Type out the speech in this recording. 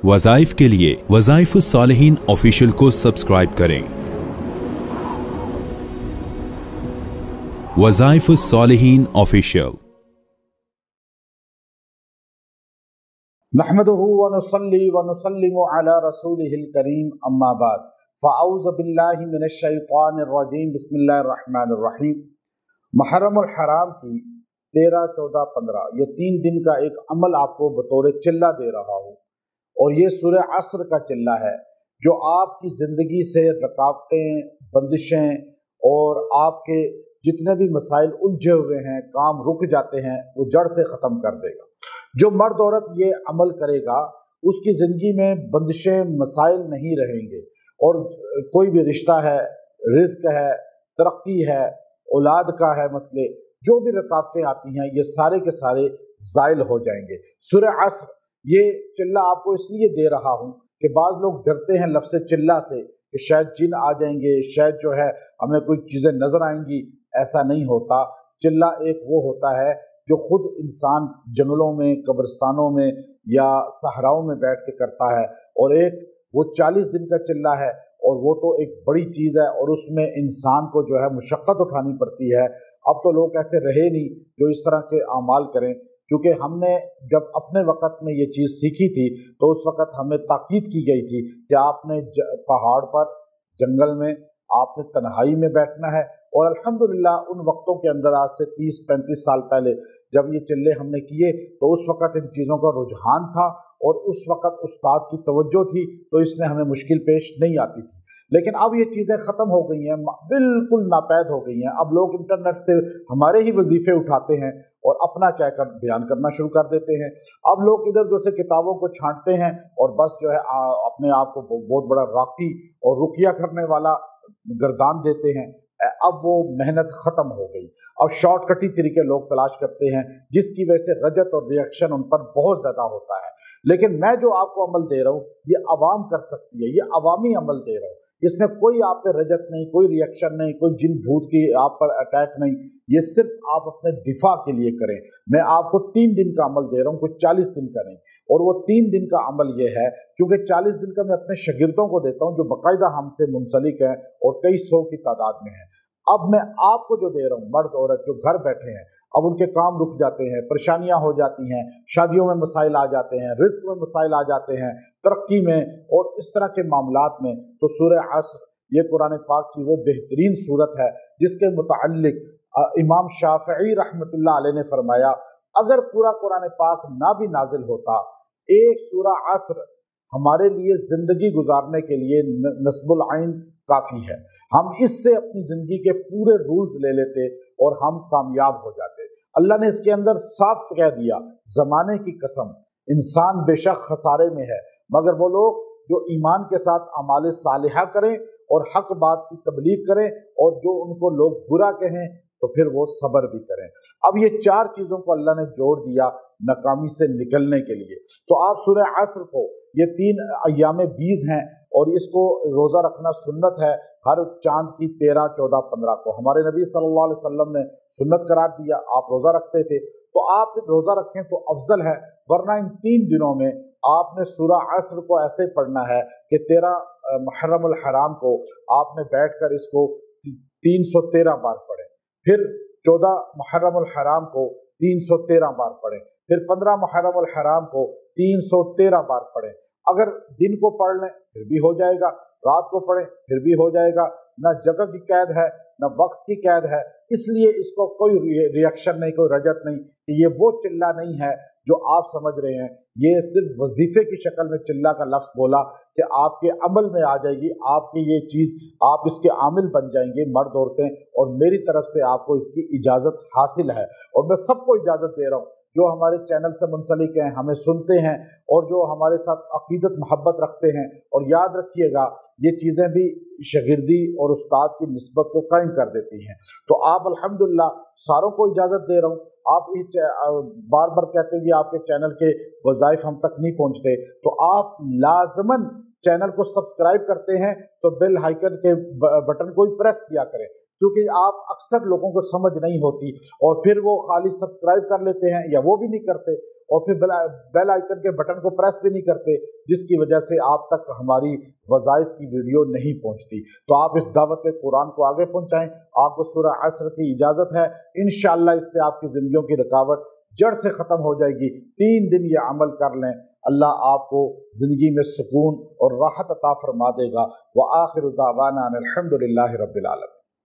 वज़ाइफ के लिए वज़ाइफुस्सालिहीन ऑफिशियल को सब्सक्राइब करें। वज़ाइफुस्सालिहीन ऑफिशियल। नहमदुहु व नुसल्ली व नुसल्लिमु अला रसूलिहिल करीम, अम्मा बाद, फ़अऊज़ु बिल्लाहि मिनश शैतानिर रजीम, बिस्मिल्लाहिर रहमानिर रहीम। मुहर्रमुल हराम की 13, 14, 15 ये 3 दिन का एक अमल आपको बतौर चिल्ला दे रहा हूँ, और ये सूरह असर का चिल्ला है जो आपकी ज़िंदगी से रुकावटें, बंदिशें और आपके जितने भी मसाइल उलझे हुए हैं, काम रुक जाते हैं, वो जड़ से ख़त्म कर देगा। जो मर्द औरत ये अमल करेगा उसकी ज़िंदगी में बंदिशें, मसाइल नहीं रहेंगे, और कोई भी रिश्ता है, रिज़्क है, तरक्की है, औलाद का है मसले, जो भी रुकावटें आती हैं ये सारे के सारे ज़ाइल हो जाएंगे। सूरह असर ये चिल्ला आपको इसलिए दे रहा हूँ कि बाज़ लोग डरते हैं लफ्ज़ चिल्ला से कि शायद जिन आ जाएंगे, शायद जो है हमें कोई चीज़ें नज़र आएंगी। ऐसा नहीं होता। चिल्ला एक वो होता है जो खुद इंसान जंगलों में, कब्रिस्तानों में या सहराओं में बैठ के करता है, और एक वो 40 दिन का चिल्ला है, और वो तो एक बड़ी चीज़ है, और उसमें इंसान को जो है मुशक्क़त उठानी पड़ती है। अब तो लोग ऐसे रहे नहीं जो इस तरह के आमाल करें, क्योंकि हमने जब अपने वक़्त में ये चीज़ सीखी थी तो उस वक़्त हमें ताकीद की गई थी कि आपने पहाड़ पर, जंगल में, आपने तन्हाई में बैठना है। और अल्हम्दुलिल्लाह उन वक्तों के अंदर, आज से 30-35 साल पहले जब ये चिल्ले हमने किए तो उस वक़्त इन चीज़ों का रुझान था, और उस वक़्त उस्ताद की तवज्जो थी, तो इसमें हमें मुश्किल पेश नहीं आती थी। लेकिन अब ये चीज़ें ख़त्म हो गई हैं, बिल्कुल नापैद हो गई हैं। अब लोग इंटरनेट से हमारे ही वजीफ़े उठाते हैं और अपना कहकर बयान करना शुरू कर देते हैं। अब लोग इधर उधर से किताबों को छांटते हैं और बस जो है अपने आप को बहुत बड़ा राकी और रुकिया करने वाला गर्दान देते हैं। अब वो मेहनत ख़त्म हो गई। अब शॉर्टकटी तरीके लोग तलाश करते हैं, जिसकी वजह से रजत और रिएक्शन उन पर बहुत ज़्यादा होता है। लेकिन मैं जो आपको अमल दे रहा हूँ ये अवाम कर सकती है, ये अवामी अमल दे रहा हूँ। इसमें कोई आप पे रजत नहीं, कोई रिएक्शन नहीं, कोई जिन भूत की आप पर अटैक नहीं। ये सिर्फ आप अपने दिफा के लिए करें। मैं आपको 3 दिन का अमल दे रहा हूँ, कोई 40 दिन का नहीं। और वो 3 दिन का अमल ये है, क्योंकि 40 दिन का मैं अपने शागिर्दों को देता हूँ जो बाकायदा हमसे मुंसलिक हैं और कई 100 की तादाद में हैं। अब मैं आपको जो दे रहा हूँ, मर्द औरत जो घर बैठे हैं, अब उनके काम रुक जाते हैं, परेशानियां हो जाती हैं, शादियों में मसाइल आ जाते हैं, रिस्क में मसाइल आ जाते हैं, तरक्की में और इस तरह के मामलात में, तो सूरह असर ये कुरान पाक की वो बेहतरीन सूरत है जिसके मुताल्लिक इमाम शाफई रहमतुल्लाह अलैह ने फरमाया, अगर पूरा कुरान पाक ना भी नाजिल होता, एक सूरह असर हमारे लिए ज़िंदगी गुजारने के लिए नस्बुल आइन काफ़ी है। हम इससे अपनी ज़िंदगी के पूरे रूल्स ले लेते और हम कामयाब हो जाते। अल्लाह ने इसके अंदर साफ कह दिया, ज़माने की कसम, इंसान बेशक खसारे में है, मगर वो लोग जो ईमान के साथ अमाल सालिहा करें और हक बात की तबलीग करें, और जो उनको लोग बुरा कहें तो फिर वो सब्र भी करें। अब ये 4 चीज़ों को अल्लाह ने जोड़ दिया नाकामी से निकलने के लिए। तो आप सूरह असर को, ये 3 अय्याम बीज हैं और इसको रोज़ा रखना सुन्नत है। हर चांद की 13, 14, 15 को हमारे नबी सल्लल्लाहु अलैहि वसल्लम ने सुन्नत करार दिया, आप रोज़ा रखते थे, तो आप रोज़ा रखें तो अफजल है। वरना इन 3 दिनों में आपने सूरह असर को ऐसे पढ़ना है कि 13 मुहर्रमुल हराम को आपने बैठकर इसको 313 बार पढ़ें, फिर 14 मुहर्रमुल हराम को 313 बार पढ़ें, फिर 15 मुहर्रमुल हराम को 313 बार पढ़ें। अगर दिन को पढ़ लें फिर भी हो जाएगा, रात को पढ़ें फिर भी हो जाएगा। ना जगह की कैद है, ना वक्त की कैद है, इसलिए इसको कोई रिएक्शन नहीं, कोई रजत नहीं। ये वो चिल्ला नहीं है जो आप समझ रहे हैं। ये सिर्फ वजीफे की शक्ल में चिल्ला का लफ्ज़ बोला कि आपके अमल में आ जाएगी, आपकी ये चीज़, आप इसके आमिल बन जाएंगे, मर्द औरतें, और मेरी तरफ से आपको इसकी इजाज़त हासिल है। और मैं सबको इजाज़त दे रहा हूँ जो हमारे चैनल से मुंसलिक हैं, हमें सुनते हैं और जो हमारे साथ अकीदत मोहब्बत रखते हैं। और याद रखिएगा, ये चीज़ें भी शागिर्दी और उस्ताद की निस्बत को कायम कर देती हैं। तो आप अल्हम्दुलिल्लाह सारों को इजाज़त दे रहा हूँ। आप बार बार कहते हैं कि आपके चैनल के वज़ाइफ हम तक नहीं पहुँचते, तो आप लाज़मन चैनल को सब्सक्राइब करते हैं तो बेल आइकन के बटन को ही प्रेस किया करें, क्योंकि आप अक्सर लोगों को समझ नहीं होती और फिर वो खाली सब्सक्राइब कर लेते हैं या वो भी नहीं करते اور پھر بیل آئیکن کے بٹن کو پریس بھی نہیں کرتے، جس کی وجہ سے آپ تک ہماری وظائف کی ویڈیو نہیں پہنچتی۔ تو آپ اس دعوت قرآن کو آگے پہنچائیں۔ آپ کو سورہ عصر کی اجازت ہے، انشاءاللہ اس سے آپ کی زندگیوں کی رکاوٹ جڑ سے ختم ہو جائے گی۔ 3 دن یہ عمل کر لیں، اللہ آپ کو زندگی میں سکون اور راحت عطا فرما دے گا۔ وآخر دعوانا ان الحمد للہ رب العالمین۔